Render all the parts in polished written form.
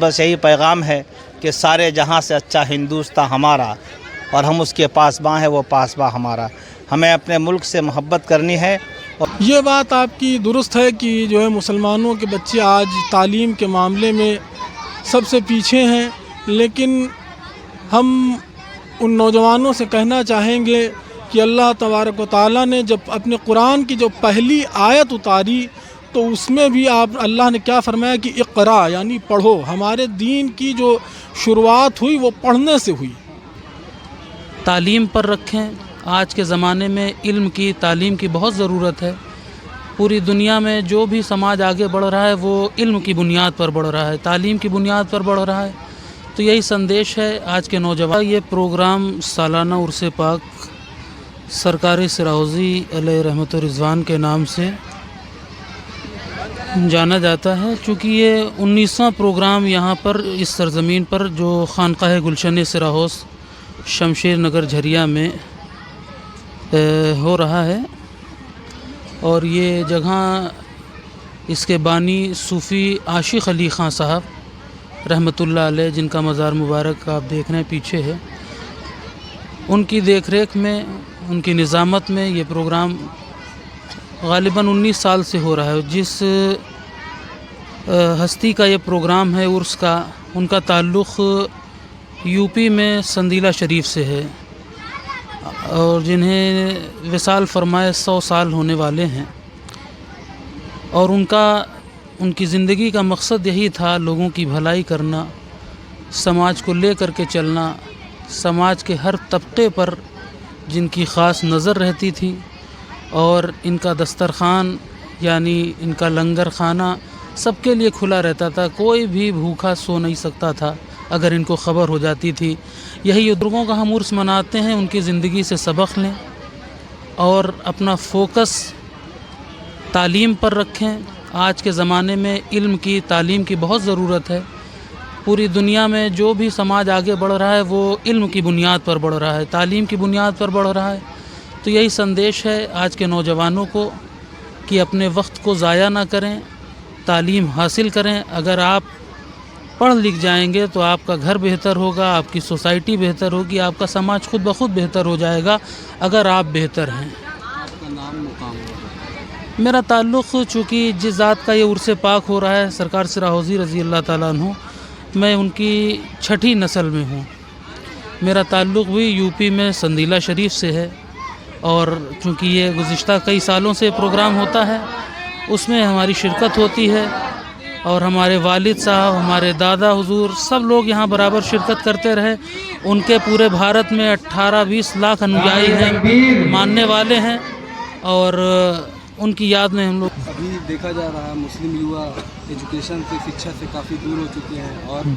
بس یہی پیغام ہے کہ سارے جہاں سے اچھا ہندوستان ہمارا اور ہم اس کے پاسباں ہیں، وہ پاسباں ہمارا. ہمیں اپنے ملک سے محبت کرنی ہے. یہ بات آپ کی درست ہے کہ جو ہے مسلمانوں کے بچے آج تعلیم کے معاملے میں سب سے پیچھے ہیں، لیکن ہم ان نوجوانوں سے کہنا چاہیں گے کہ اللہ تبارک و تعالیٰ نے جب اپنے قرآن کی جو پہلی آیت اتاری تو اس میں بھی اللہ نے کیا فرمایا کہ اقرا یعنی پڑھو. ہمارے دین کی جو شروعات ہوئی وہ پڑھنے سے ہوئی. تعلیم پر رکھیں. آج کے زمانے میں علم کی تعلیم کی بہت ضرورت ہے. پوری دنیا میں جو بھی سماج آگے بڑھ رہا ہے وہ علم کی بنیاد پر بڑھ رہا ہے، تعلیم کی بنیاد پر بڑھ رہا ہے. تو یہی سندیش ہے آج کے نوجوان. یہ پروگرام سالانہ عرس پاک سرکار سراؤزی علیہ رحمت و رضوان کے نام سے جانا جاتا ہے، چونکہ یہ 19واں پروگرام یہاں پر اس سرزمین پر جو خانقاہ گلشن سراہوس شمشیر نگر جھریا میں ہو رہا ہے. اور یہ جگہ اس کے بانی صوفی عاشق علی خان صاحب رحمۃ اللہ علیہ، جن کا مزار مبارک آپ دیکھ رہے ہیں پیچھے ہے، ان کی دیکھ ریکھ میں، ان کی نظامت میں یہ پروگرام غالباً 19 سال سے ہو رہا ہے. جس ہستی کا یہ پروگرام ہے عرس کا، ان کا تعلق یو پی میں سندیلہ شریف سے ہے، اور جنہیں وصال فرمائے 100 سال ہونے والے ہیں. اور ان کی زندگی کا مقصد یہی تھا لوگوں کی بھلائی کرنا، سماج کو لے کر کے چلنا، سماج کے ہر طبقے پر جن کی خاص نظر رہتی تھی. اور ان کا دسترخوان یعنی ان کا لنگر خانہ سب کے لیے کھلا رہتا تھا. کوئی بھی بھوکا سو نہیں سکتا تھا اگر ان کو خبر ہو جاتی تھی. یہی بزرگوں کا ہم عرس مناتے ہیں. ان کی زندگی سے سبق لیں اور اپنا فوکس تعلیم پر رکھیں. آج کے زمانے میں علم کی تعلیم کی بہت ضرورت ہے. پوری دنیا میں جو بھی سماج آگے بڑھ رہا ہے وہ علم کی بنیاد پر بڑھ رہا ہے، تعلیم کی بنیاد پر بڑھ رہا ہے. تو یہی سندیش ہے آج کے نوجوانوں کو کہ اپنے وقت کو ضائع نہ کریں، تعلیم حاصل کریں. اگر آپ پڑھ لکھ جائیں گے تو آپ کا گھر بہتر ہوگا، آپ کی سوسائٹی بہتر ہوگی، آپ کا سماج خود بخود بہتر ہو جائے گا اگر آپ بہتر ہیں. میرا تعلق چونکہ جس ذات کا یہ عرس پاک ہو رہا ہے سرکار سراہوزی رضی اللہ تعالیٰ عنہ، میں ان کی 6ٹھی نسل میں ہوں. میرا تعلق بھی یو پی میں سندیلہ شریف سے ہے، اور چونکہ یہ گزشتہ کئی سالوں سے پروگرام ہوتا ہے اس میں ہماری شرکت ہوتی ہے. اور ہمارے والد صاحب، ہمارے دادا حضور سب لوگ یہاں برابر شرکت کرتے رہے. ان کے پورے بھارت میں 18-20 لاکھ انویائی ہیں، ماننے والے ہیں، اور ان کی یاد میں ہم لوگ. ابھی دیکھا جا رہا ہے مسلم یوا ایجوکیشن سے، شکچھا سے کافی دور ہو چکے ہیں، اور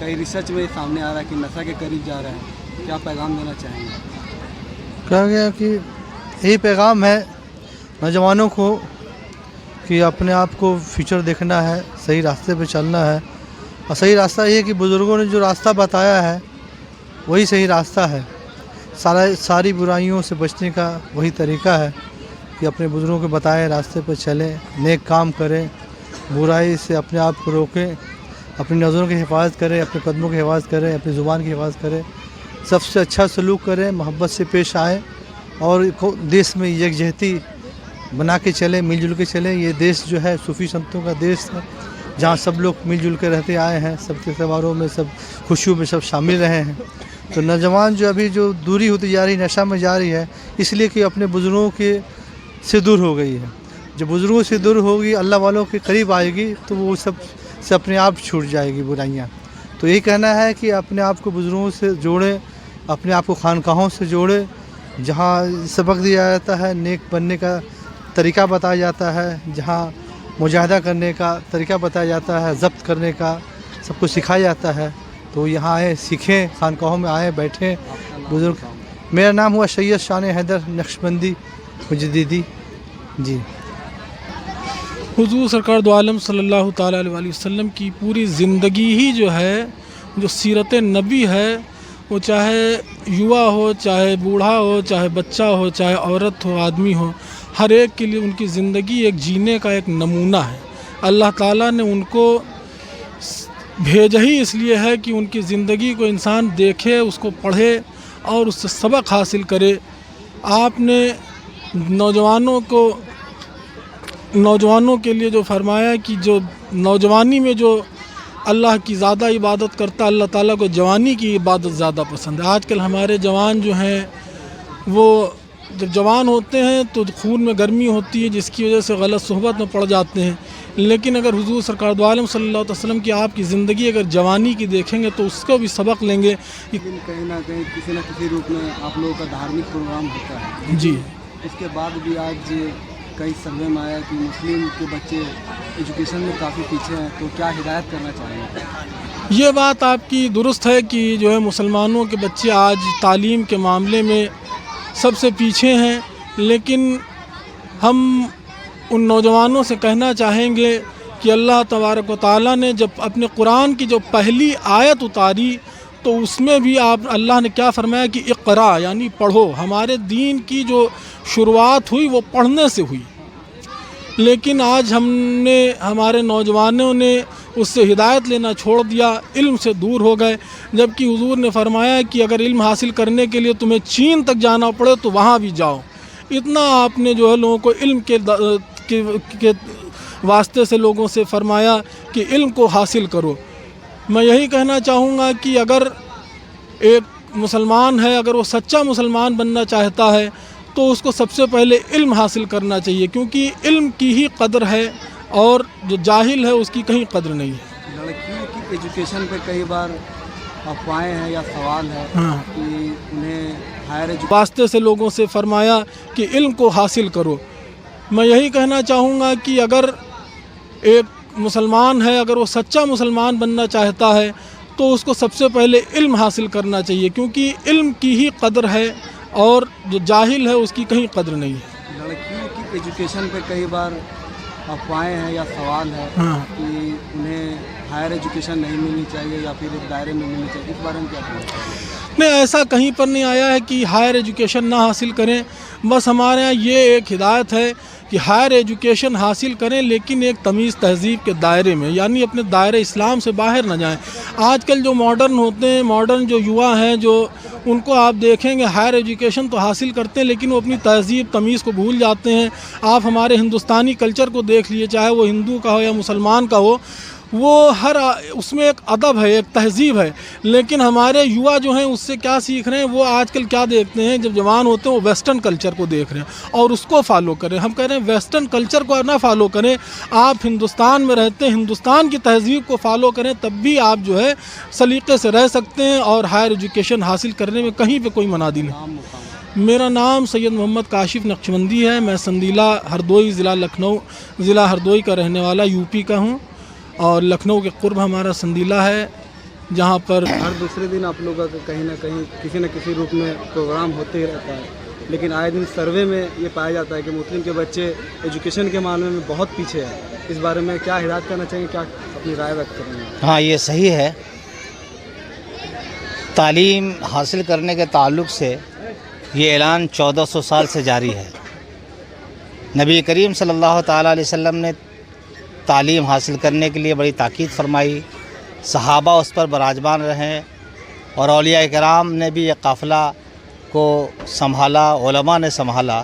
کئی ریسرچ میں سامنے آ رہا ہے کہ نشہ کے قریب جا رہا ہے. کیا پیغام دینا چاہیں گے؟ کہا گیا کہ یہی پیغام ہے نوجوانوں کو کہ اپنے آپ کو فیوچر دیکھنا ہے، صحیح راستے پہ چلنا ہے. اور صحیح راستہ یہ ہے کہ بزرگوں نے جو راستہ بتایا ہے وہی صحیح راستہ ہے. ساری برائیوں سے بچنے کا وہی طریقہ ہے کہ اپنے بزرگوں کے بتائے راستے پہ چلیں، نیک کام کریں، برائی سے اپنے آپ کو روکیں، اپنی نظروں کی حفاظت کریں، اپنے قدموں کی حفاظت کریں، اپنی زبان کی حفاظت کریں، سب سے اچھا سلوک کریں، محبت سے پیش آئیں، اور دیش میں یکجہتی بنا کے چلیں، مل جل کے چلیں. یہ دیش جو ہے صوفی سنتوں کا دیش ہے، جہاں سب لوگ مل جل کے رہتے آئے ہیں، سب کے تہواروں میں، سب خوشیوں میں سب شامل رہے ہیں. تو نوجوان جو ابھی جو دوری ہوتی جا رہی، نشہ میں جا رہی ہے، اس لیے کہ اپنے بزرگوں کے سے دور ہو گئی ہے. جب بزرگوں سے دور ہوگی، اللہ والوں کے قریب آئے گی، تو وہ سب سے اپنے آپ چھوٹ جائے گی برائیاں. تو یہی کہنا ہے کہ اپنے آپ کو بزرگوں سے جوڑیں، اپنے آپ کو خانقاہوں سے جوڑیں، جہاں سبق دیا جاتا ہے، نیک بننے کا طریقہ بتایا جاتا ہے، جہاں مجاہدہ کرنے کا طریقہ بتایا جاتا ہے، ضبط کرنے کا سب کو سکھایا جاتا ہے. تو یہاں آئیں، سیکھیں، خانقاہوں میں آئیں، بیٹھیں. بزرگ میرا نام ہوا سید شان حیدر نقشبندی مجددی. جی. حضور سرکار دو عالم صلی اللہ تعالیٰ علیہ وسلم کی پوری زندگی ہی جو ہے، جو سیرت نبی ہے، وہ چاہے یوا ہو، چاہے بوڑھا ہو، چاہے بچہ ہو، چاہے عورت ہو، آدمی ہو، ہر ایک کے لیے ان کی زندگی ایک جینے کا ایک نمونہ ہے. اللہ تعالیٰ نے ان کو بھیجا ہی اس لیے ہے کہ ان کی زندگی کو انسان دیکھے، اس کو پڑھے اور اس سے سبق حاصل کرے۔ آپ نے نوجوانوں کے لیے جو فرمایا کہ جو نوجوانی میں جو اللہ کی زیادہ عبادت کرتا، اللہ تعالیٰ کو جوانی کی عبادت زیادہ پسند ہے۔ آج کل ہمارے جوان جو ہیں وہ جب جوان ہوتے ہیں تو خون میں گرمی ہوتی ہے، جس کی وجہ سے غلط صحبت میں پڑ جاتے ہیں، لیکن اگر حضور سرکار دو عالم صلی اللہ علیہ وسلم کی آپ کی زندگی اگر جوانی کی دیکھیں گے تو اس کو بھی سبق لیں گے۔ لیکن کہیں نہ کہیں کسی نہ کسی روپ میں آپ لوگوں کا دھارمک پروگرام ہوتا ہے، جی، اس کے بعد بھی آج کئی سروے میں آیا کہ مسلم کے بچے ایجوکیشن میں کافی پیچھے ہیں، تو کیا ہدایت کرنا چاہیں گے؟ یہ بات آپ کی درست ہے کہ جو ہے مسلمانوں کے بچے آج تعلیم کے معاملے میں سب سے پیچھے ہیں، لیکن ہم ان نوجوانوں سے کہنا چاہیں گے کہ اللہ تبارک و تعالیٰ نے جب اپنے قرآن کی جو پہلی آیت اتاری تو اس میں بھی اللہ نے کیا فرمایا کہ اقرا یعنی پڑھو۔ ہمارے دین کی جو شروعات ہوئی وہ پڑھنے سے ہوئی، لیکن آج ہمارے نوجوانوں نے اس سے ہدایت لینا چھوڑ دیا، علم سے دور ہو گئے، جبکہ حضور نے فرمایا کہ اگر علم حاصل کرنے کے لیے تمہیں چین تک جانا پڑے تو وہاں بھی جاؤ۔ اتنا آپ نے جو ہے لوگوں کو علم کے واسطے سے لوگوں سے فرمایا کہ علم کو حاصل کرو۔ میں یہی کہنا چاہوں گا کہ اگر ایک مسلمان ہے، اگر وہ سچا مسلمان بننا چاہتا ہے تو اس کو سب سے پہلے علم حاصل کرنا چاہیے، کیونکہ علم کی ہی قدر ہے اور جو جاہل ہے اس کی کہیں قدر نہیں ہے۔ لڑکیوں کی ایجوکیشن پہ کئی بار افواہیں ہیں یا سوال ہے کہ انہیں ہائر ایجوکیشن واسطے سے لوگوں سے فرمایا کہ علم کو حاصل کرو۔ میں یہی کہنا چاہوں گا کہ اگر ایک مسلمان ہے، اگر وہ سچا مسلمان بننا چاہتا ہے تو اس کو سب سے پہلے علم حاصل کرنا چاہیے، کیونکہ علم کی ہی قدر ہے اور جو جاہل ہے اس کی کہیں قدر نہیں ہے۔ لڑکیوں کی ایجوکیشن پہ کئی بار افواہیں ہیں یا سوال ہے کہ انہیں ہائر ایجوکیشن نہیں ملنی چاہیے یا پھر ایک دائرے میں ملنی چاہیے، اس بارے میں کیا کہنا چاہیے؟ نہیں، ایسا کہیں پر نہیں آیا ہے کہ ہائر ایجوکیشن نہ حاصل کریں، بس ہمارے یہاں یہ ایک ہدایت ہے کہ ہائر ایجوکیشن حاصل کریں لیکن ایک تمیز تہذیب کے دائرے میں، یعنی اپنے دائرے اسلام سے باہر نہ جائیں۔ آج کل جو ماڈرن ہوتے ہیں، ماڈرن جو یوا ہیں، جو ان کو آپ دیکھیں گے ہائر ایجوکیشن تو حاصل کرتے ہیں لیکن وہ اپنی تہذیب تمیز کو بھول جاتے ہیں۔ آپ ہمارے ہندوستانی کلچر کو دیکھ لیے، چاہے وہ ہندو کا ہو یا مسلمان کا ہو، وہ اس میں ایک ادب ہے، ایک تہذیب ہے، لیکن ہمارے یوا جو ہیں اس سے کیا سیکھ رہے ہیں؟ وہ آج کل کیا دیکھتے ہیں جب جوان ہوتے ہیں؟ وہ ویسٹرن کلچر کو دیکھ رہے ہیں اور اس کو فالو کریں۔ ہم کہہ رہے ہیں ویسٹرن کلچر کو نہ فالو کریں، آپ ہندوستان میں رہتے ہیں، ہندوستان کی تہذیب کو فالو کریں، تب بھی آپ جو ہے سلیقے سے رہ سکتے ہیں اور ہائر ایجوکیشن حاصل کرنے میں کہیں پہ کوئی منادی نہیں۔ میرا نام سید محمد کاشف نقشبندی ہے، میں سندیلہ ہردوئی ضلع ہردوئی کا رہنے والا یو پی کا ہوں، اور لکھنؤ کے قرب ہمارا سندیلہ ہے، جہاں پر ہر دوسرے دن آپ لوگوں کا کہیں نہ کہیں کسی نہ کسی روپ میں پروگرام ہوتے ہی رہتا ہے، لیکن آئے دن سروے میں یہ پایا جاتا ہے کہ مسلم کے بچے ایجوکیشن کے معاملے میں بہت پیچھے ہیں۔ اس بارے میں کیا ہدایت کرنا چاہیں گے، کیا اپنی رائے ویکت کریں گے؟ ہاں، یہ صحیح ہے۔ تعلیم حاصل کرنے کے تعلق سے یہ اعلان 1400 سال سے جاری ہے۔ نبی کریم صلی اللہ تعالیٰ علیہ وسلم نے تعلیم حاصل کرنے کے لیے بڑی تاکید فرمائی، صحابہ اس پر براجمان رہے اور اولیاء کرام نے بھی یہ قافلہ کو سنبھالا، علماء نے سنبھالا۔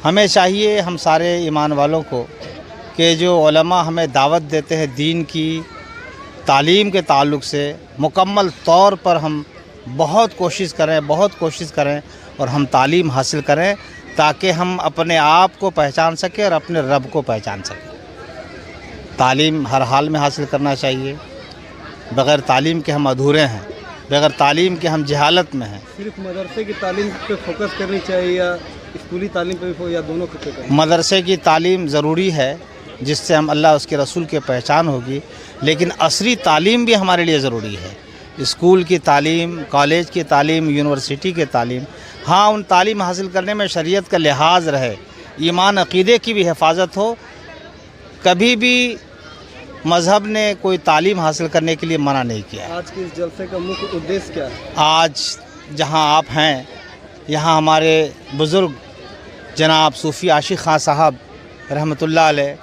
ہمیں چاہیے، ہم سارے ایمان والوں کو، کہ جو علماء ہمیں دعوت دیتے ہیں دین کی تعلیم کے تعلق سے، مکمل طور پر ہم بہت کوشش کریں اور ہم تعلیم حاصل کریں تاکہ ہم اپنے آپ کو پہچان سکیں اور اپنے رب کو پہچان سکیں۔ تعلیم ہر حال میں حاصل کرنا چاہیے، بغیر تعلیم کے ہم ادھورے ہیں، بغیر تعلیم کے ہم جہالت میں ہیں۔ صرف مدرسے کی تعلیم پہ فوکس کرنی چاہیے یا اسکولی تعلیم پہ بھی، یا دونوں پہ کریں؟ مدرسے کی تعلیم ضروری ہے جس سے ہم اللہ اس کے رسول کی پہچان ہوگی، لیکن عصری تعلیم بھی ہمارے لیے ضروری ہے۔ اسکول کی تعلیم، کالج کی تعلیم، یونیورسٹی کی تعلیم، ہاں ان تعلیم حاصل کرنے میں شریعت کا لحاظ رہے، ایمان عقیدے کی بھی حفاظت ہو۔ کبھی بھی مذہب نے کوئی تعلیم حاصل کرنے کے لیے منع نہیں کیا۔ آج کے اس جلسے کا مکھ ادیش کیا ہے؟ آج جہاں آپ ہیں، یہاں ہمارے بزرگ جناب صوفی عاشق خان صاحب رحمۃ اللہ علیہ،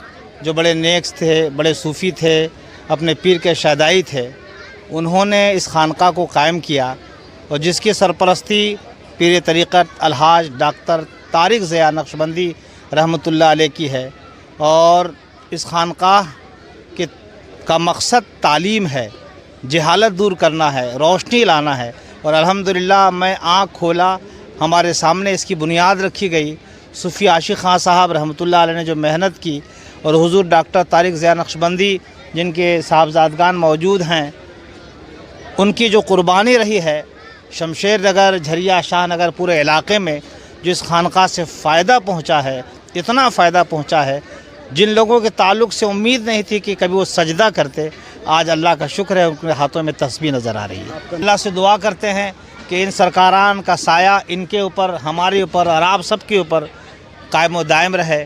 جو بڑے نیک تھے، بڑے صوفی تھے، اپنے پیر کے شیدائی تھے، انہوں نے اس خانقاہ کو قائم کیا اور جس کی سرپرستی پیر طریقت الحاج ڈاکٹر طارق ضیاء نقشبندی رحمۃ اللہ علیہ کی ہے، اور اس خانقاہ کا مقصد تعلیم ہے، جہالت دور کرنا ہے، روشنی لانا ہے، اور الحمدللہ میں آنکھ کھولا، ہمارے سامنے اس کی بنیاد رکھی گئی۔ صوفی عاشق خان صاحب رحمۃ اللہ علیہ نے جو محنت کی، اور حضور ڈاکٹر طارق ضیاء نقشبندی جن کے صاحبزادگان موجود ہیں، ان کی جو قربانی رہی ہے، شمشیر نگر، جھریا، شاہ نگر پورے علاقے میں جو اس خانقاہ سے فائدہ پہنچا ہے، اتنا فائدہ پہنچا ہے، جن لوگوں کے تعلق سے امید نہیں تھی کہ کبھی وہ سجدہ کرتے، آج اللہ کا شکر ہے ان کے ہاتھوں میں تسبیح نظر آ رہی ہے۔ اللہ سے دعا کرتے ہیں کہ ان سرکاران کا سایہ ان کے اوپر، ہمارے اوپر اور آپ سب کے اوپر قائم و دائم رہے،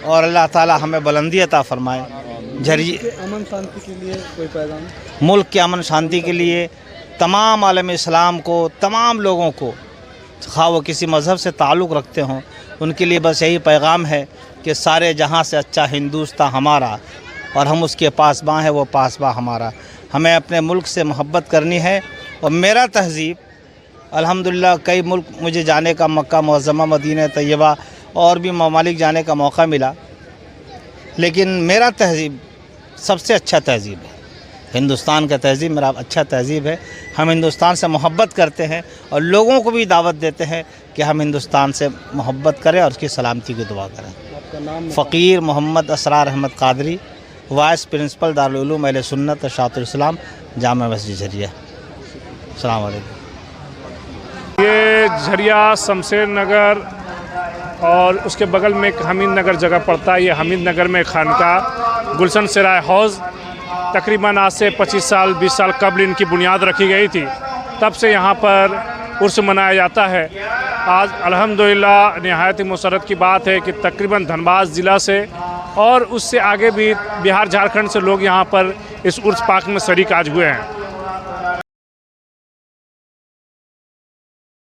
اور اللہ تعالی ہمیں بلندی عطا فرمائے۔ امن شانتی کے لیے کوئی پیغام؟ ملک کے امن شانتی کے لیے تمام عالم اسلام کو، تمام لوگوں کو، خواہ وہ کسی مذہب سے تعلق رکھتے ہوں، ان کے لیے بس یہی پیغام ہے کہ سارے جہاں سے اچھا ہندوستان ہمارا، اور ہم اس کے پاسباں ہیں، وہ پاسباں ہمارا۔ ہمیں اپنے ملک سے محبت کرنی ہے، اور میرا تہذیب الحمدللہ کئی ملک مجھے جانے کا، مکہ معظمہ، مدینہ طیبہ اور بھی ممالک جانے کا موقع ملا، لیکن میرا تہذیب سب سے اچھا تہذیب ہے۔ ہندوستان کا تہذیب میرا اچھا تہذیب ہے۔ ہم ہندوستان سے محبت کرتے ہیں، اور لوگوں کو بھی دعوت دیتے ہیں کہ ہم ہندوستان سے محبت کریں اور اس کی سلامتی کی دعا کریں۔ آپ کا نام؟ فقیر محمد اسرار احمد قادری، وائس پرنسپل دارالعلوم اہل سنت اشاعت الاسلام، جامع مسجد جھریا۔ السلام علیکم۔ یہ جھریا شمشیر نگر اور اس کے بغل میں ایک حمید نگر جگہ پڑتا ہے۔ یہ حمید نگر میں خانقاہ گلشن سرائے حوض تقریباً آج سے 25 سال 20 سال قبل ان کی بنیاد رکھی گئی تھی، تب سے یہاں پر عرس منایا جاتا ہے۔ آج الحمدللہ نہایت مسرت کی بات ہے کہ تقریباً دھنباد ضلع سے اور اس سے آگے بھی بہار جھارکھنڈ سے لوگ یہاں پر اس عرس پاک میں شریک آج ہوئے ہیں۔